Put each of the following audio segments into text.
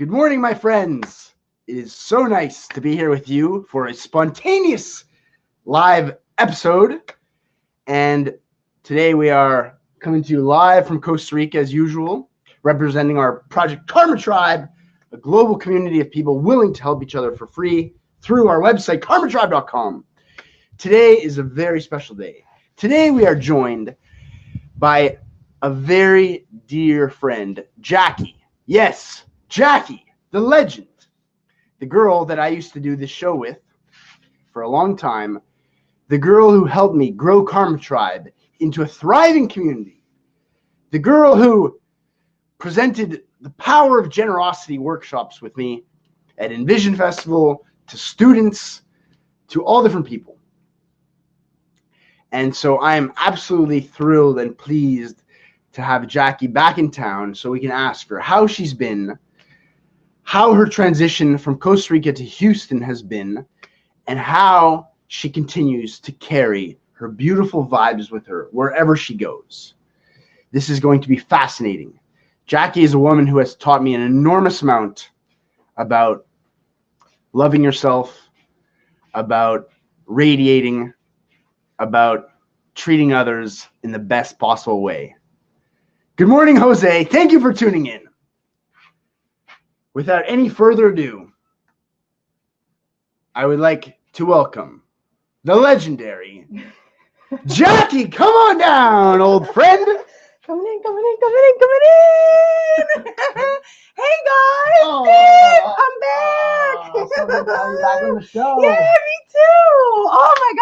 Good morning, my friends. It is so nice to be here with you for a spontaneous live episode. And today we are coming to you live from Costa Rica as usual, representing our Project Karma Tribe, a global community of people willing to help each other for free through our website, karmatribe.com. Today is a very special day. Today we are joined by a very dear friend, Jackie. Yes, Jackie, the legend, the girl that I used to do this show with for a long time, the girl who helped me grow Karma Tribe into a thriving community, the girl who presented the power of generosity workshops with me at Envision Festival to students, to all different people. And so I am absolutely thrilled and pleased to have Jackie back in town so we can ask her how she's been, how her transition from Costa Rica to Houston has been, and how she continues to carry her beautiful vibes with her wherever she goes. This is going to be fascinating. Jackie is a woman who has taught me an enormous amount about loving yourself, about radiating, about treating others in the best possible way. Good morning, Jose. Thank you for tuning in. Without any further ado, I would like to welcome the legendary Jackie. Come on down, old friend. Coming in. Hey guys, I'm back. So good to have you back on the show. Yeah, me too. Oh my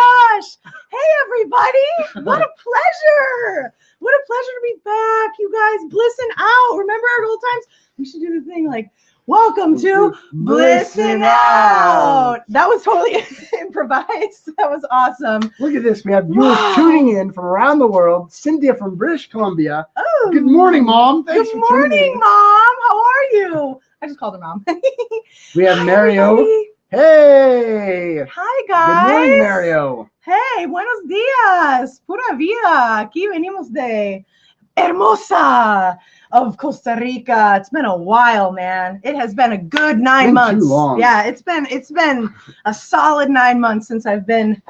gosh. Hey everybody. What a pleasure. What a pleasure to be back, you guys. Blissin'Out. Remember our old times? We should do the thing like, welcome to Blissin'Out. That was totally improvised. That was awesome. Look at this. We have viewers tuning in from around the world. Cynthia from British Columbia. Oh. Good morning, Mom. Thanks Good for tuning morning, in. Mom. How are you? I just called her Mom. We have Hi, Mario. everybody. Hey. Hi, guys. Good morning, Mario. Hey, buenos días. Pura vida. Aquí venimos de Hermosa of Costa Rica. It's been a while, man. It has been a good 9 months. Too long. Yeah, it's been a solid 9 months since I've been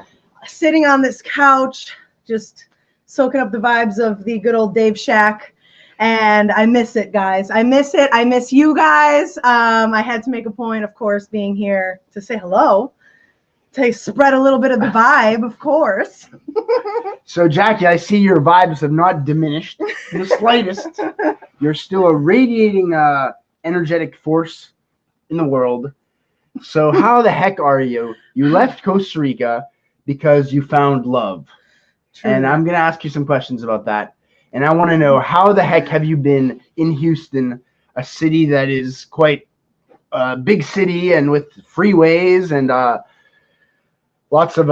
sitting on this couch, just soaking up the vibes of the good old Dave Shack. And I miss it, guys. I miss it. I miss you guys. I had to make a point, of course, being here to say hello, to spread a little bit of the vibe, of course. So, Jackie, I see your vibes have not diminished in the slightest. You're still a radiating energetic force in the world. So how the heck are you? You left Costa Rica because you found love. True. And I'm going to ask you some questions about that. And I want to know, how the heck have you been in Houston, a city that is quite a big city and with freeways and lots of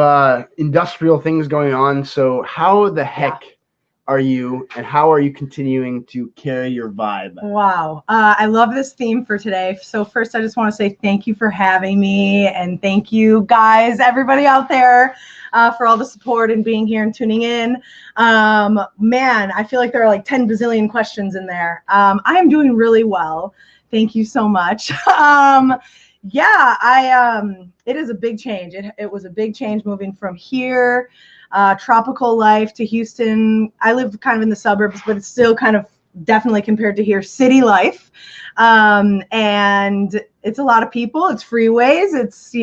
industrial things going on. So how the heck are you, and how are you continuing to carry your vibe? Wow. I love this theme for today. So first, I just want to say thank you for having me, and thank you guys, everybody out there, for all the support and being here and tuning in. Man, I feel like there are like 10 bazillion questions in there. I am doing really well. Thank you so much. It is a big change. It was a big change moving from here, tropical life, to Houston. I live kind of in the suburbs, but it's still kind of definitely compared to here, city life. And it's a lot of people, it's freeways, it's,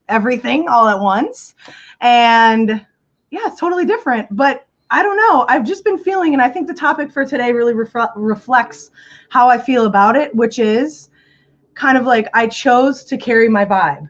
everything all at once. And yeah, it's totally different, but I don't know. I've just been feeling, and I think the topic for today really reflects how I feel about it, which is kind of like I chose to carry my vibe.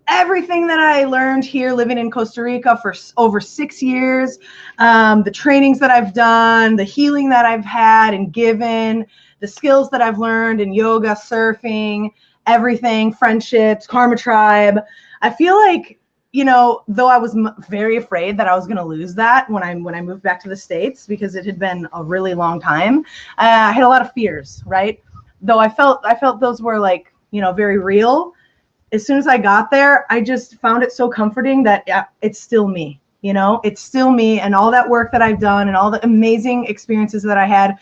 Everything that I learned here living in Costa Rica for over 6 years, the trainings that I've done, the healing that I've had and given, the skills that I've learned in yoga, surfing, everything, friendships, Karma Tribe. I feel like, though I was very afraid that I was going to lose that when I moved back to the States, because it had been a really long time, I had a lot of fears, right? Though I felt those were like, very real. As soon as I got there, I just found it so comforting that it's still me, it's still me, and all that work that I've done and all the amazing experiences that I had,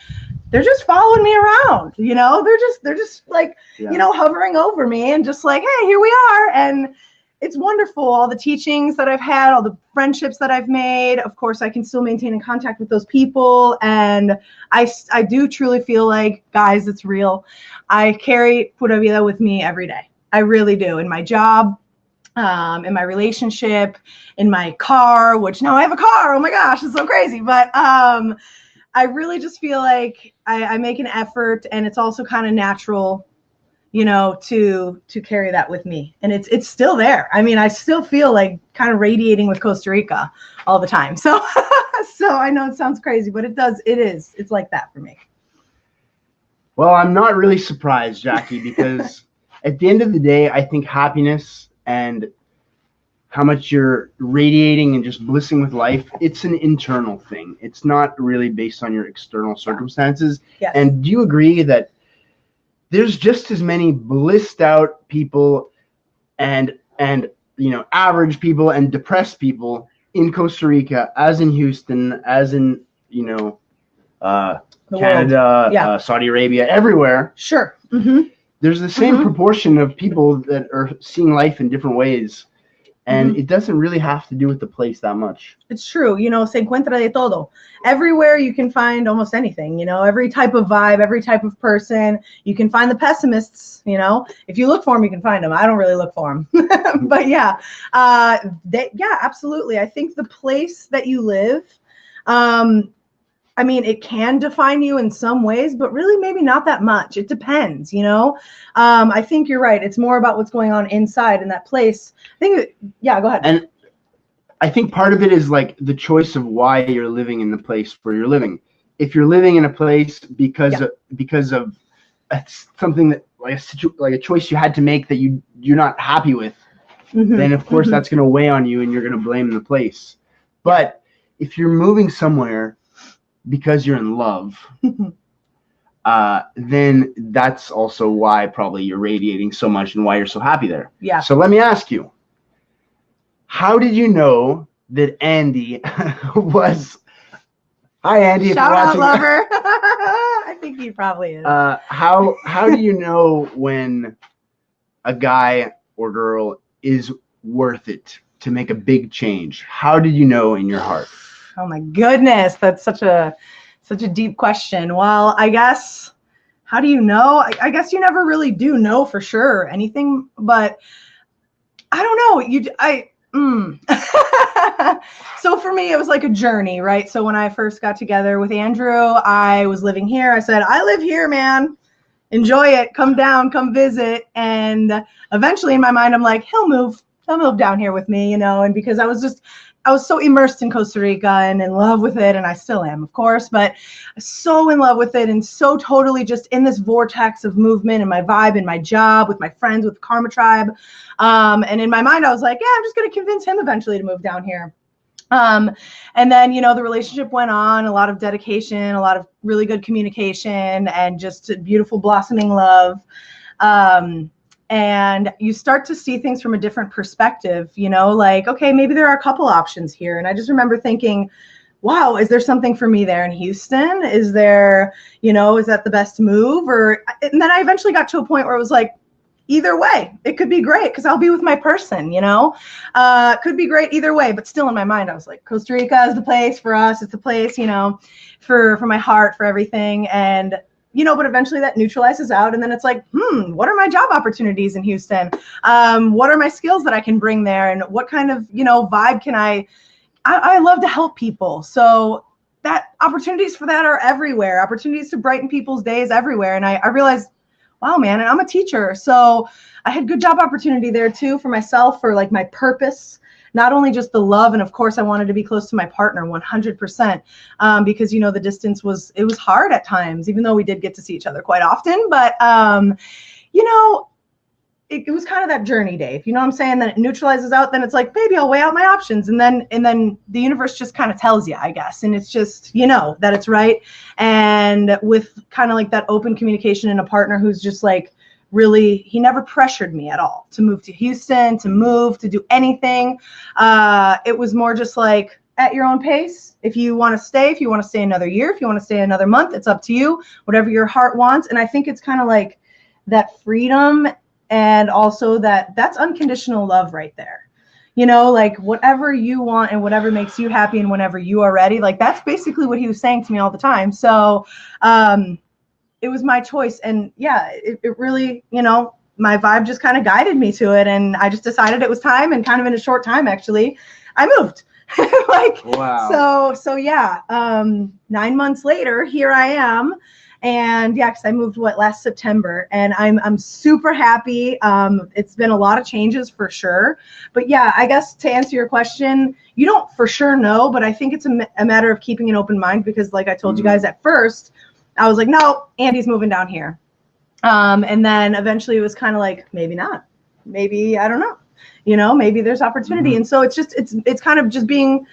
they're just following me around. you know, they're just like, you know, hovering over me and just like, hey, here we are. And it's wonderful. All the teachings that I've had, all the friendships that I've made. Of course, I can still maintain in contact with those people. And I do truly feel like, guys, it's real. I carry Pura Vida with me every day. I really do. In my job, in my relationship, in my car, which now I have a car. Oh my gosh, it's so crazy. But I really just feel like I make an effort, and it's also kind of natural, you know, to carry that with me. And it's still there. I mean, I still feel like kind of radiating with Costa Rica all the time. So so I know it sounds crazy, but it's like that for me. Well, I'm not really surprised, Jackie, because at the end of the day, I think happiness and how much you're radiating and just blissing with life, it's an internal thing. It's not really based on your external circumstances. Yes. And do you agree that there's just as many blissed out people and you know, average people and depressed people in Costa Rica as in Houston, as in, you know, Canada, Saudi Arabia, everywhere. Sure. Mm-hmm. There's the same proportion of people that are seeing life in different ways. And it doesn't really have to do with the place that much. It's true. You know, se encuentra de todo. Everywhere you can find almost anything, you know, every type of vibe, every type of person. You can find the pessimists, you know. If you look for them, you can find them. I don't really look for them. But yeah, yeah, absolutely. I think the place that you live, I mean, it can define you in some ways, but really maybe not that much. It depends, you know. I think you're right. It's more about what's going on inside in that place. I think, yeah, go ahead. And I think part of it is like the choice of why you're living in the place where you're living. If you're living in a place because of something that like a choice you had to make that you're not happy with, then of course that's going to weigh on you and you're going to blame the place. But if you're moving somewhere because you're in love, then that's also why probably you're radiating so much and why you're so happy there. Yeah. So let me ask you, how did you know that Andy was... Hi, Andy. Shout out, lover. I think he probably is. How do you know when a guy or girl is worth it to make a big change? How did you know in your heart? Oh my goodness, that's such a deep question. Well, I guess, how do you know? I guess you never really do know for sure anything, but I don't know. So for me, it was like a journey, right? So when I first got together with Andrew, I was living here. I said, I live here, man. Enjoy it. Come down, come visit. And eventually in my mind, I'm like, he'll move down here with me, you know, and because I was so immersed in Costa Rica and in love with it, and I still am, of course, but so in love with it and so totally just in this vortex of movement and my vibe and my job with my friends, with the Karma Tribe. And in my mind, I was like, yeah, I'm just going to convince him eventually to move down here. And then, you know, the relationship went on, a lot of dedication, a lot of really good communication, and just a beautiful blossoming love. And you start to see things from a different perspective, you know, like, okay, maybe there are a couple options here. And I just remember thinking, wow, is there something for me there in Houston? Is there, you know, is that the best move? And then I eventually got to a point where it was like, either way, it could be great because I'll be with my person, you know, could be great either way. But still in my mind, I was like, Costa Rica is the place for us. It's the place, you know, for my heart, for everything. And you know, but eventually that neutralizes out. And then it's like, what are my job opportunities in Houston? What are my skills that I can bring there? And what kind of, you know, vibe can I love to help people. So that opportunities for that are everywhere. Opportunities to brighten people's days everywhere. And I realized, wow, man, and I'm a teacher. So I had good job opportunity there too for myself, for like my purpose. Not only just the love, and of course I wanted to be close to my partner 100%, because, you know, the distance was hard at times, even though we did get to see each other quite often. But, you know, it was kind of that journey, Dave. You know what I'm saying? Then it neutralizes out. Then it's like, maybe I'll weigh out my options. And then the universe just kind of tells you, I guess. And it's just, you know, that it's right. And with kind of like that open communication and a partner who's just like, really, he never pressured me at all to move to Houston, to do anything. It was more just like, at your own pace. If you want to stay, if you want to stay another year, if you want to stay another month, it's up to you, whatever your heart wants. And I think it's kind of like that freedom, and also that's unconditional love right there. Like whatever you want and whatever makes you happy and whenever you are ready, like that's basically what he was saying to me all the time. So it was my choice. And yeah, it really, my vibe just kind of guided me to it. And I just decided it was time, and kind of in a short time, actually, I moved. Like, wow. So yeah, 9 months later, here I am. And yeah, because I moved last September, and I'm super happy. It's been a lot of changes for sure. But yeah, I guess to answer your question, you don't for sure know, but I think it's a matter of keeping an open mind, because like I told you guys at first, I was like, no, Andy's moving down here. And then eventually it was kind of like, maybe not, maybe, I don't know, maybe there's opportunity. And so it's kind of just being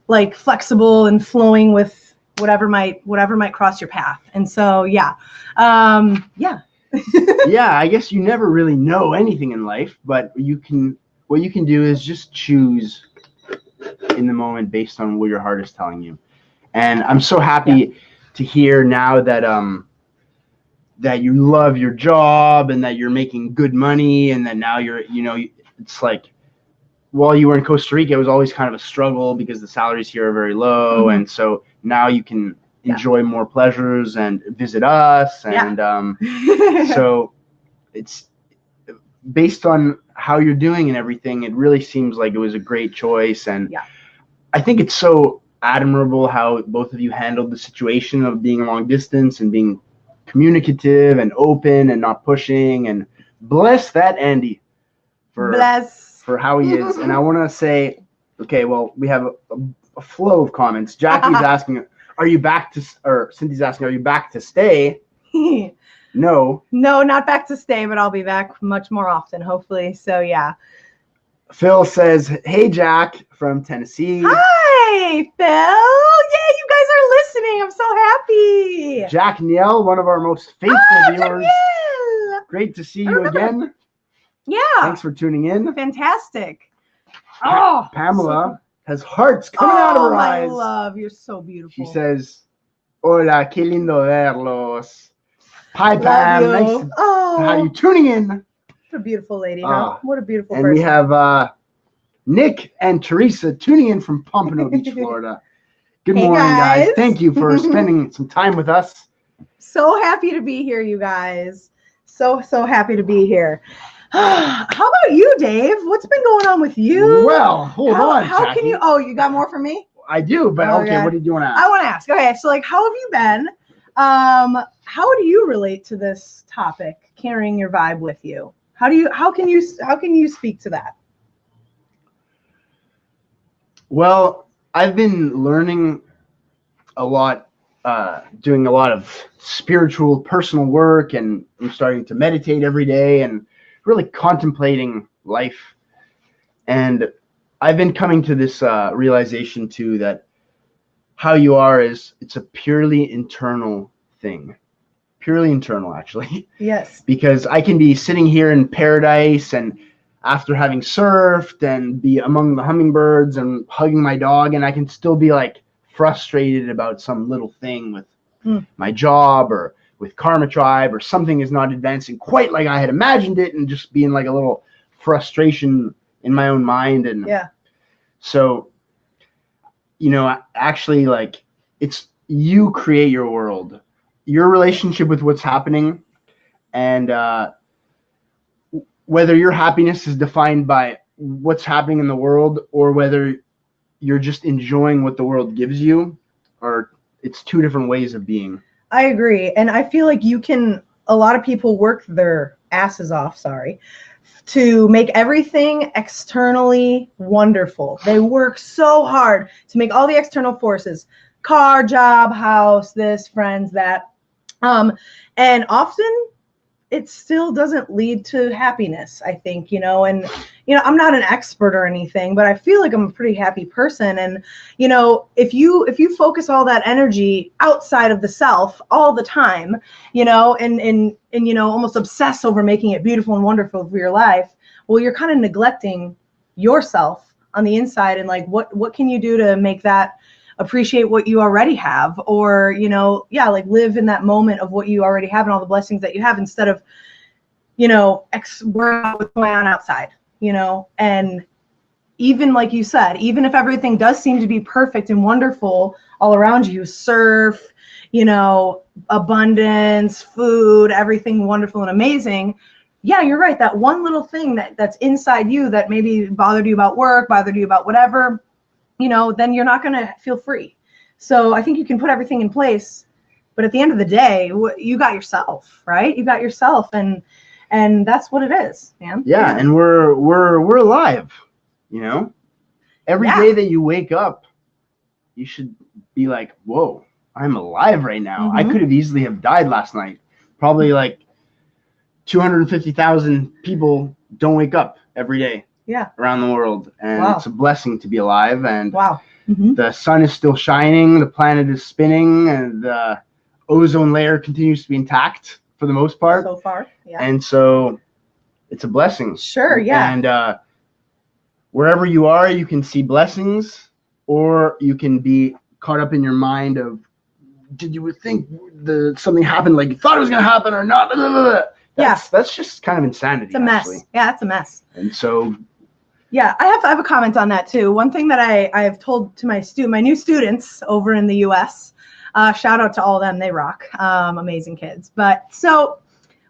like flexible and flowing with whatever might cross your path. And so, yeah. Yeah, I guess you never really know anything in life, but what you can do is just choose in the moment based on what your heart is telling you. And I'm so happy to hear now that that you love your job, and that you're making good money, and that now you're, it's like, while you were in Costa Rica, it was always kind of a struggle because the salaries here are very low. And so now you can enjoy more pleasures and visit us. And so it's based on how you're doing and everything, it really seems like it was a great choice. And I think it's so admirable how both of you handled the situation of being long distance and being communicative and open and not pushing. And bless that Andy for how he is. And I want to say, okay, well, we have a flow of comments. Jackie's asking, Cynthia's asking, are you back to stay? No, not back to stay, but I'll be back much more often, hopefully. So yeah. Phil says, hey, Jack from Tennessee. Hi, Phil. Yay, you guys are listening. I'm so happy. Jack Niel, one of our most faithful viewers. Great to see you again. Yeah. Thanks for tuning in. Fantastic. Pamela has hearts coming out of her eyes. My love, you're so beautiful. She says, hola, qué lindo verlos. Hi, Pam. Nice to have you tuning in. What a beautiful lady, huh? What a beautiful and person. We have Nick and Teresa tuning in from Pompano Beach, Florida. Good morning, guys. Thank you for spending some time with us. So happy to be here, you guys. So happy to be here. How about you, Dave? What's been going on with you? Well, hold on, How Jackie. can you? Oh, you got more for me? I do, but okay. What did you want to ask? I want to ask. Okay, so like, how have you been? How do you relate to this topic? Carrying your vibe with you. How can you speak to that? Well, I've been learning a lot, doing a lot of spiritual, personal work, and I'm starting to meditate every day and really contemplating life. And I've been coming to this realization too, that how you are it's a purely internal thing. Purely internal, actually. Yes. Because I can be sitting here in paradise, and after having surfed and be among the hummingbirds and hugging my dog, and I can still be like frustrated about some little thing with my job or with Karma Tribe, or something is not advancing quite like I had imagined it, and just being like a little frustration in my own mind. And so, actually, like, it's you create your world, your relationship with what's happening, and whether your happiness is defined by what's happening in the world, or whether you're just enjoying what the world gives you, or it's two different ways of being. I agree. And I feel like a lot of people work their asses off, to make everything externally wonderful. They work so hard to make all the external forces, car, job, house, this, friends, that. And often it still doesn't lead to happiness, I think, and, I'm not an expert or anything, but I feel like I'm a pretty happy person. And, if you focus all that energy outside of the self all the time, and almost obsess over making it beautiful and wonderful for your life, well, you're kind of neglecting yourself on the inside, and like what can you do to make that appreciate what you already have, or like live in that moment of what you already have and all the blessings that you have, instead of worrying about what's going on outside. And even like you said, even if everything does seem to be perfect and wonderful all around you, surf, abundance, food, everything wonderful and amazing, yeah, you're right, that one little thing that's inside you that maybe bothered you about work, bothered you about whatever, then you're not going to feel free. So I think you can put everything in place, but at the end of the day, you got yourself, right? You got yourself, and that's what it is, man. Yeah, and we're alive, Every day that you wake up, you should be like, whoa, I'm alive right now. Mm-hmm. I could have easily have died last night. Probably like 250,000 people don't wake up every day. Yeah. Around the world, and wow. It's a blessing to be alive. And wow. Mm-hmm. The sun is still shining, the planet is spinning, and the ozone layer continues to be intact for the most part. So far, yeah. And so it's a blessing. Sure, yeah. And wherever you are, you can see blessings, or you can be caught up in your mind of, did you think something happened like you thought it was going to happen or not? That's just kind of insanity. It's a mess. Actually. Yeah, it's a mess. And so, yeah, I have a comment on that too. One thing that I have told to my new students over in the U.S. Shout out to all of them, they rock, amazing kids. But so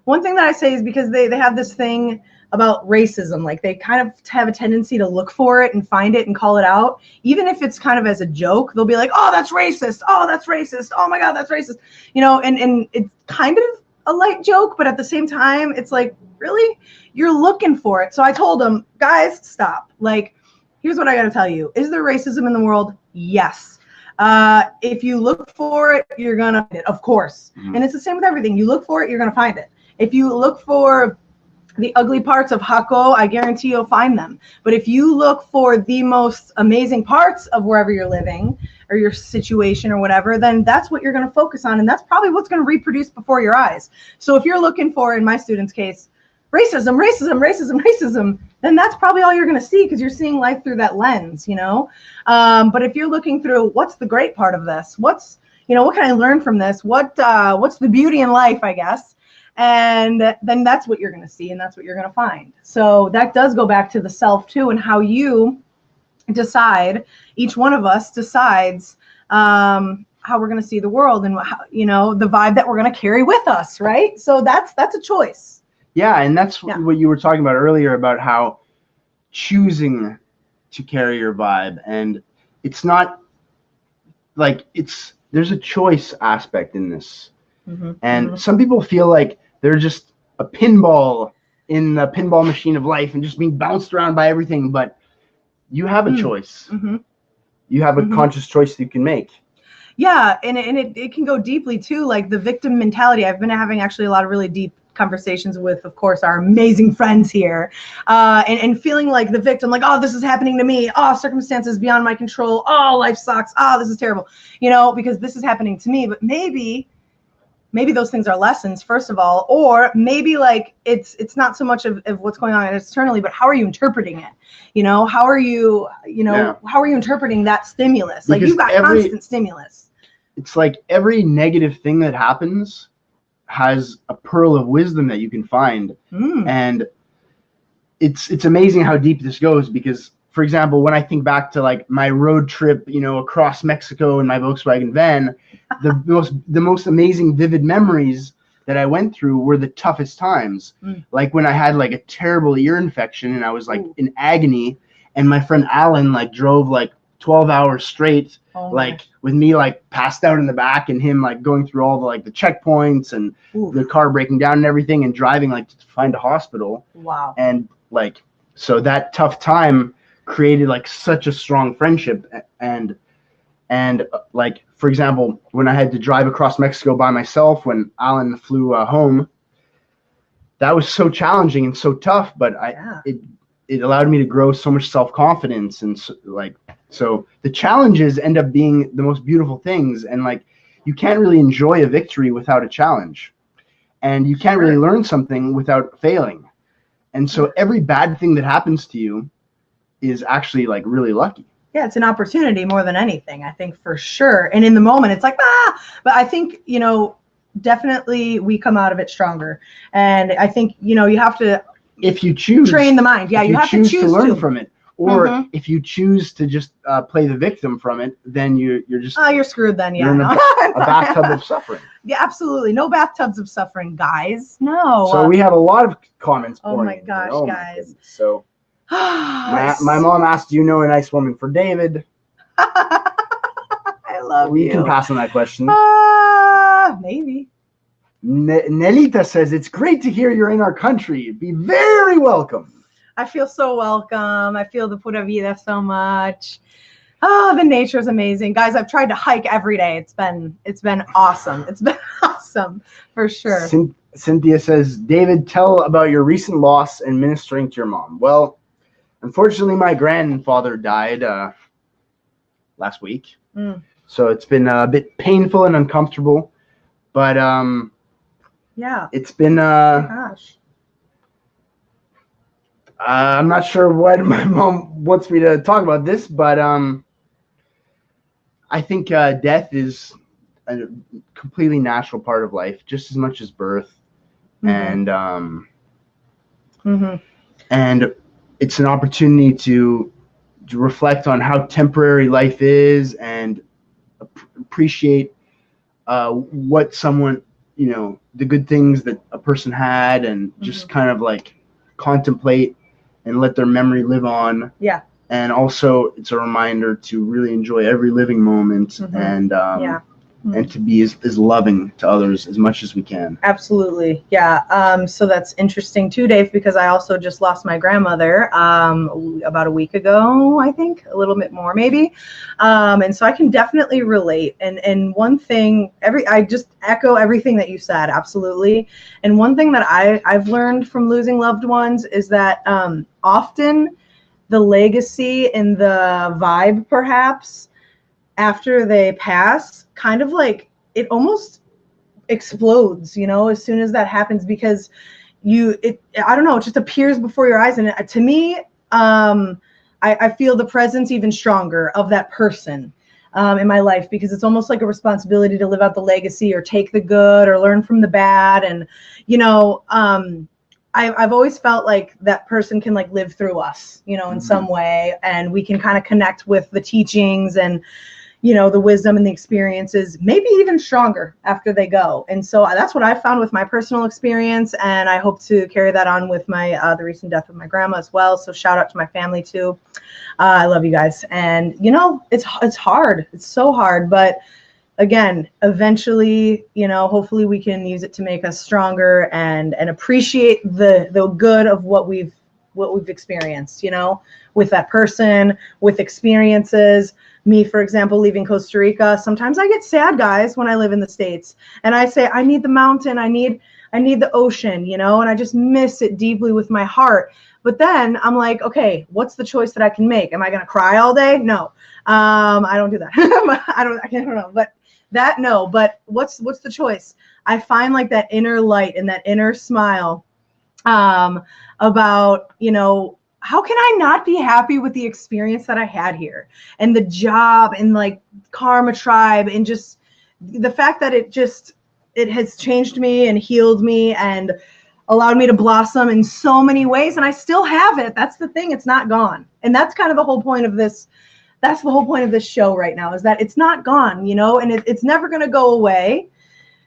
one thing that I say is, because they have this thing about racism, like they kind of have a tendency to look for it and find it and call it out, even if it's kind of as a joke. They'll be like, oh, that's racist. Oh, that's racist. Oh my God, that's racist. And it's kind of a light joke, but at the same time, it's like, really? You're looking for it. So I told them, guys, stop. Like, here's what I got to tell you. Is there racism in the world? Yes. If you look for it, you're going to find it, of course. Mm-hmm. And it's the same with everything. You look for it, you're going to find it. If you look for the ugly parts of Hako, I guarantee you'll find them. But if you look for the most amazing parts of wherever you're living or your situation or whatever, then that's what you're going to focus on. And that's probably what's going to reproduce before your eyes. So if you're looking for, in my students' case, racism, then that's probably all you're going to see, because you're seeing life through that lens, But if you're looking through, what's the great part of this? What can I learn from this? What's the beauty in life, I guess? And then that's what you're going to see, and that's what you're going to find. So that does go back to the self too, and how you decide, each one of us decides how we're going to see the world, and how, the vibe that we're going to carry with us, right? So that's a choice. Yeah, and that's what you were talking about earlier, about how choosing to carry your vibe, and it's not like there's a choice aspect in this. Mm-hmm. And mm-hmm. Some people feel like they're just a pinball in the pinball machine of life and just being bounced around by everything, but you have a choice. Mm-hmm. You have a mm-hmm. conscious choice that you can make. Yeah, and it can go deeply too, like the victim mentality. I've been having actually a lot of really deep conversations with, of course, our amazing friends here, and feeling like the victim, like, oh, this is happening to me. Oh, circumstances beyond my control. Oh, life sucks. Oh, this is terrible. Because this is happening to me. But maybe those things are lessons, first of all, or maybe like it's not so much of what's going on externally, but how are you interpreting it? How are you, how are you interpreting that stimulus? Like, you've got constant stimulus. It's like every negative thing that happens has a pearl of wisdom that you can find. And it's amazing how deep this goes, because, for example, when I think back to like my road trip, across Mexico in my Volkswagen van, the most amazing vivid memories that I went through were the toughest times. Like when I had like a terrible ear infection and I was like in agony, and my friend Alan like drove like 12 hours straight, with me like passed out in the back, and him like going through all the checkpoints and the car breaking down and everything, and driving like to find a hospital. Wow. And like, so that tough time created like such a strong friendship. And like, for example, when I had to drive across Mexico by myself when Alan flew home, that was so challenging and so tough, but it allowed me to grow so much self-confidence. And so the challenges end up being the most beautiful things. And like, you can't really enjoy a victory without a challenge, and you can't really learn something without failing. And so every bad thing that happens to you is actually like really lucky. Yeah, it's an opportunity more than anything, I think, for sure. And in the moment, it's like, but I think, definitely we come out of it stronger. And I think, you have to, if you choose, train the mind. Yeah, you have to choose to learn from it. Or if you choose to just play the victim from it, then you're just... Oh, you're screwed then, yeah. You're in a bathtub of suffering. Yeah, absolutely. No bathtubs of suffering, guys. No. So we have a lot of comments pouring my gosh, in. guys. So my mom asked, do you know a nice woman for David? I love you. We can pass on that question. Maybe. Nelita says, it's great to hear you're in our country. Be very welcome. I feel so welcome. I feel the pura vida so much. Oh, the nature is amazing. Guys, I've tried to hike every day. It's been awesome. It's been awesome for sure. Cynthia says, David, tell about your recent loss and ministering to your mom. Well, unfortunately, my grandfather died last week. So it's been a bit painful and uncomfortable. But yeah, it's been gosh. I'm not sure what my mom wants me to talk about this, but I think death is a completely natural part of life, just as much as birth, and and it's an opportunity to reflect on how temporary life is and appreciate what someone, the good things that a person had, and just kind of like contemplate and let their memory live on. Yeah. And also, it's a reminder to really enjoy every living moment and and to be as loving to others as much as we can. Absolutely. Yeah. So that's interesting too, Dave, because I also just lost my grandmother about a week ago, I think, a little bit more maybe. And so I can definitely relate. And one thing, I just echo everything that you said, absolutely. And one thing that I've learned from losing loved ones is that often the legacy and the vibe, perhaps, after they pass, kind of like it almost explodes, as soon as that happens, because I don't know, it just appears before your eyes. And to me, I feel the presence even stronger of that person in my life, because it's almost like a responsibility to live out the legacy or take the good or learn from the bad. And, I've always felt like that person can like live through us, in some way, and we can kind of connect with the teachings and, the wisdom and the experiences, maybe even stronger after they go. And so that's what I found with my personal experience. And I hope to carry that on with my, the recent death of my grandma as well. So shout out to my family too. I love you guys. And, it's hard. It's so hard, but again, eventually, hopefully we can use it to make us stronger and appreciate the good of what we've experienced, with that person, with experiences. Me, for example, leaving Costa Rica, sometimes I get sad, guys, when I live in the States, and I say, I need the mountain, I need the ocean, and I just miss it deeply with my heart. But then I'm like, okay, what's the choice that I can make? Am I going to cry all day? No, I don't do that. I don't know, but that, no, but what's the choice? I find like that inner light and that inner smile, about, how can I not be happy with the experience that I had here and the job and like Karma Tribe and just the fact that it has changed me and healed me and allowed me to blossom in so many ways. And I still have it. That's the thing. It's not gone. And that's kind of the whole point of this. That's the whole point of this show right now, is that it's not gone, and it's never going to go away.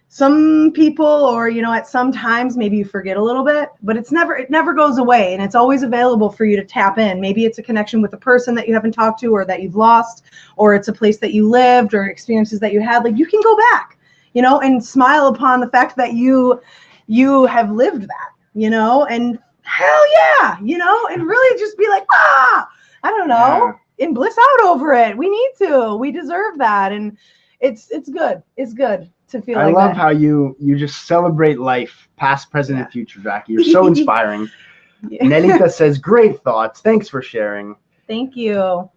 Some people, or, at some times, maybe you forget a little bit, but it never goes away. And it's always available for you to tap in. Maybe it's a connection with a person that you haven't talked to or that you've lost, or it's a place that you lived or experiences that you had. Like, you can go back, and smile upon the fact that you have lived that, and hell yeah, and really just be like, I don't know, and bliss out over it. We need to, we deserve that. And it's good. It's good to feel like that. I love how you just celebrate life, past, present, and future, Jackie. You're so inspiring. Nelita says, great thoughts. Thanks for sharing. Thank you.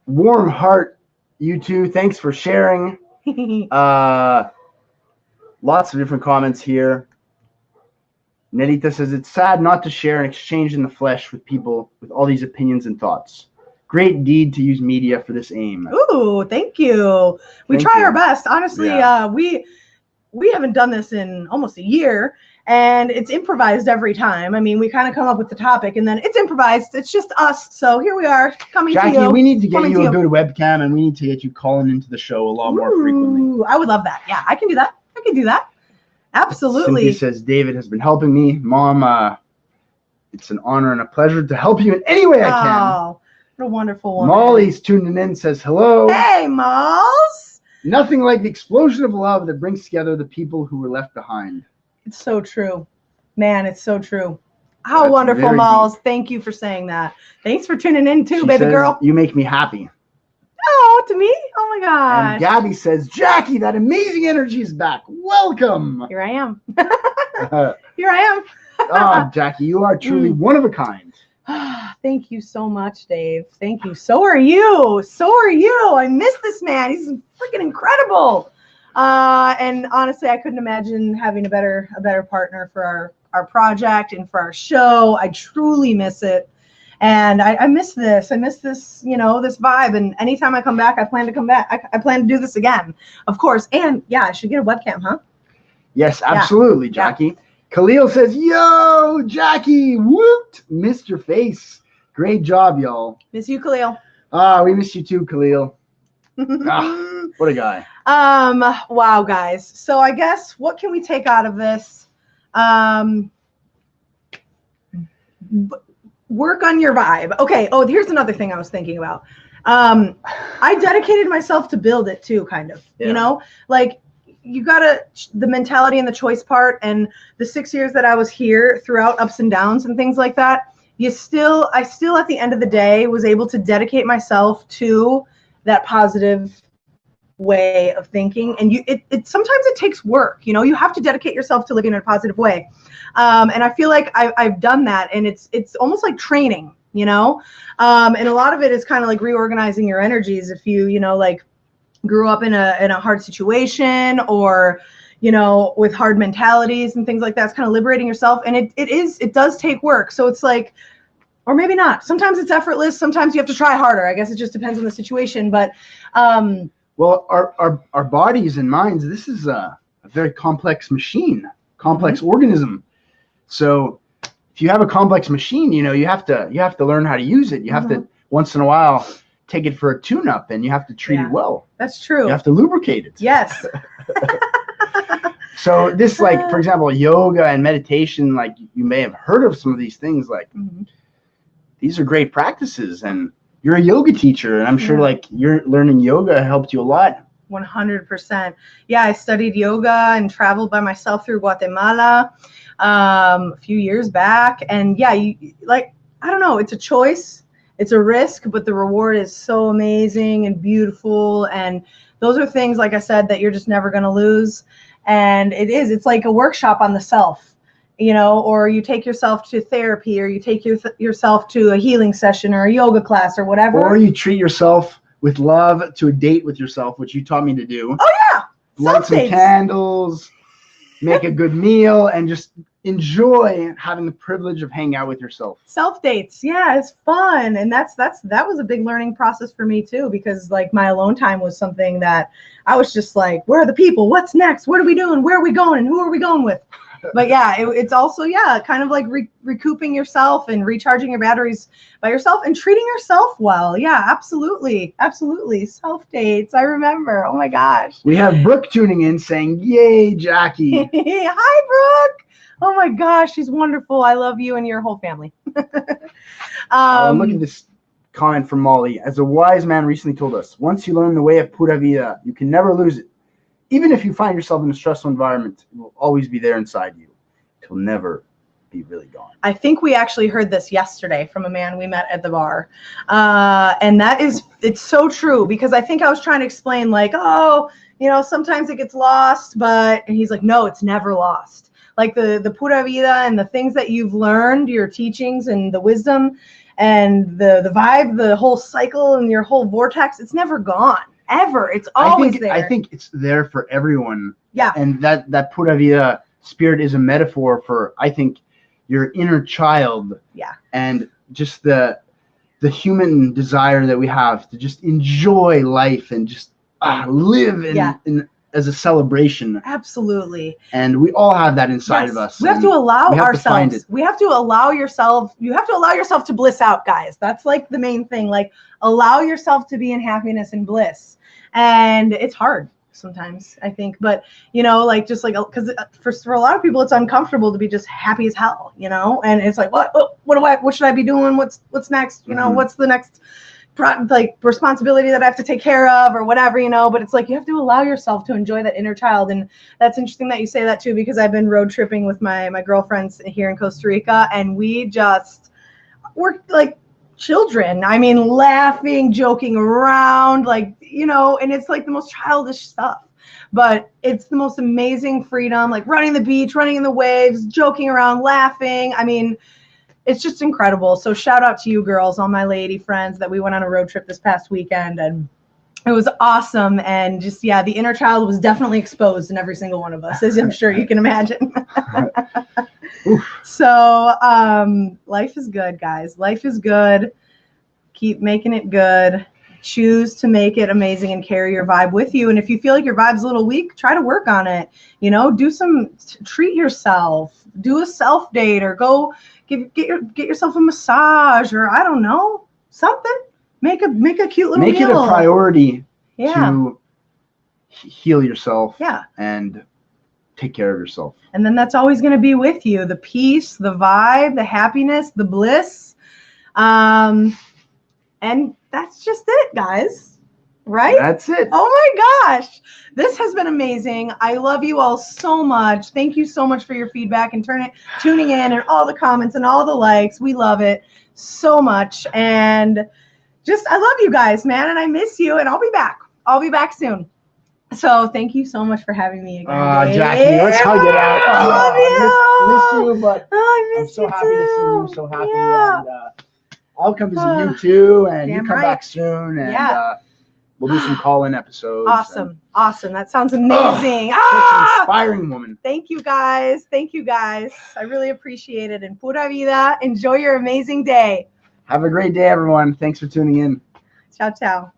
Warm heart, you too. Thanks for sharing. Lots of different comments here. Nerita says, it's sad not to share and exchange in the flesh with people with all these opinions and thoughts. Great deed to use media for this aim. Ooh, thank you. We try our best. Honestly, we haven't done this in almost a year, and it's improvised every time. I mean, we kind of come up with the topic, and then it's improvised. It's just us. So here we are, coming to you. Jackie, we need to get you a good webcam, and we need to get you calling into the show a lot more frequently. I would love that. Yeah, I can do that. Absolutely. Cynthia says, David has been helping me. Mom, it's an honor and a pleasure to help you in any way I can. Oh, what a wonderful woman. Molly's tuning in, says hello. Hey, Malls. Nothing like the explosion of love that brings together the people who were left behind. It's so true. Man, it's so true. How wonderful, Malls. Thank you for saying that. Thanks for tuning in too, baby girl. You make me happy. Oh, to me? Oh my gosh. And Gabby says, Jackie, that amazing energy is back. Welcome. Here I am. Here I am. Oh, Jackie, you are truly one of a kind. Thank you so much, Dave. Thank you. So are you. I miss this man. He's freaking incredible. And honestly, I couldn't imagine having a better partner for our project and for our show. I truly miss it. And I miss this. I miss this, this vibe. And anytime I come back, I plan to come back. I plan to do this again, of course. And yeah, I should get a webcam, huh? Yes, absolutely, Jackie. Yeah. Khalil says, yo, Jackie, woot, missed your face. Great job, y'all. Miss you, Khalil. We miss you too, Khalil. What a guy. Wow, guys. So I guess what can we take out of this? Work on your vibe. Okay. Oh, here's another thing I was thinking about. I dedicated myself to build it too, kind of, like you gotta, the mentality and the choice part, and the 6 years that I was here throughout ups and downs and things like that, I still at the end of the day was able to dedicate myself to that positive way of thinking. And sometimes it takes work, you have to dedicate yourself to living in a positive way. And I feel like I've done that, and it's almost like training, and a lot of it is kind of like reorganizing your energies. If you, like grew up in a hard situation, or, with hard mentalities and things like that, it's kind of liberating yourself. And it does take work. So it's like, or maybe not. Sometimes it's effortless. Sometimes you have to try harder. I guess it just depends on the situation. But, well, our bodies and minds, this is a very complex machine, complex organism. So if you have a complex machine, you have to learn how to use it. You have to once in a while take it for a tune-up, and you have to treat it well. That's true. You have to lubricate it. Yes. So this, like, for example, yoga and meditation, like you may have heard of some of these things, like these are great practices, and you're a yoga teacher, and I'm sure like your learning yoga helped you a lot. 100%. Yeah, I studied yoga and traveled by myself through Guatemala a few years back. And yeah, I don't know, it's a choice, it's a risk, but the reward is so amazing and beautiful. And those are things, like I said, that you're just never going to lose. And it's like a workshop on the self, or you take yourself to therapy, or you take yourself to a healing session or a yoga class or whatever. Or you treat yourself with love to a date with yourself, which you taught me to do. Oh, yeah. Light some candles, make a good meal, and just enjoy having the privilege of hanging out with yourself. Self dates. Yeah, it's fun. And that was a big learning process for me too, because like my alone time was something that I was just like, where are the people? What's next? What are we doing? Where are we going? And who are we going with? But yeah, it's also, kind of like recouping yourself and recharging your batteries by yourself and treating yourself well. Yeah, absolutely. Absolutely. Self dates. I remember. Oh my gosh. We have Brooke tuning in saying, yay, Jackie. Hi, Brooke. Oh my gosh, she's wonderful. I love you and your whole family. Look at this comment from Molly. As a wise man recently told us, once you learn the way of pura vida, you can never lose it. Even if you find yourself in a stressful environment, it will always be there inside you. It will never be really gone. I think we actually heard this yesterday from a man we met at the bar. And it's so true, because I think I was trying to explain like, sometimes it gets lost, and he's like, no, it's never lost. Like the pura vida and the things that you've learned, your teachings and the wisdom and the vibe, the whole cycle and your whole vortex, it's never gone, ever. It's always there. I think it's there for everyone. Yeah. And that pura vida spirit is a metaphor for, I think, your inner child. Yeah. And just the human desire that we have to just enjoy life and just live in as a celebration. Absolutely. And we all have that inside of us. We have to allow ourselves. We have to allow yourself. You have to allow yourself to bliss out, guys. That's like the main thing. Like, allow yourself to be in happiness and bliss. And it's hard sometimes, I think, but because for a lot of people it's uncomfortable to be just happy as hell, and it's like, what should I be doing? What's next? What's the next responsibility that I have to take care of or whatever, but it's like you have to allow yourself to enjoy that inner child. And that's interesting that you say that too, because I've been road tripping with my girlfriends here in Costa Rica, and we just worked like children. I mean, laughing, joking around, and it's like the most childish stuff, but it's the most amazing freedom, like running the beach, running in the waves, joking around, laughing. I mean, it's just incredible. So shout out to you girls, all my lady friends that we went on a road trip this past weekend, and it was awesome. And just, the inner child was definitely exposed in every single one of us, as I'm sure you can imagine. So life is good, guys. Life is good. Keep making it good. Choose to make it amazing and carry your vibe with you. And if you feel like your vibe's a little weak, try to work on it. Treat yourself. Do a self date, or go get yourself a massage, or I don't know, something. Make a cute little meal. Make it a priority to heal yourself. Yeah. And take care of yourself. And then that's always going to be with you. The peace, the vibe, the happiness, the bliss. And that's just it, guys. Right? That's it. Oh my gosh. This has been amazing. I love you all so much. Thank you so much for your feedback and tuning in, and all the comments and all the likes. We love it so much. And I love you guys, man. And I miss you. And I'll be back. I'll be back soon. So thank you so much for having me again. Jackie, let's hug it out. I love you. Miss you, but I miss I'm so happy too. to see you. I'm so happy. Yeah. And I'll come visit you too, and you come right. back soon, and we'll do some call-in episodes. Awesome. That sounds amazing. Such an inspiring woman. Thank you, guys. I really appreciate it. And pura vida. Enjoy your amazing day. Have a great day, everyone. Thanks for tuning in. Ciao, ciao.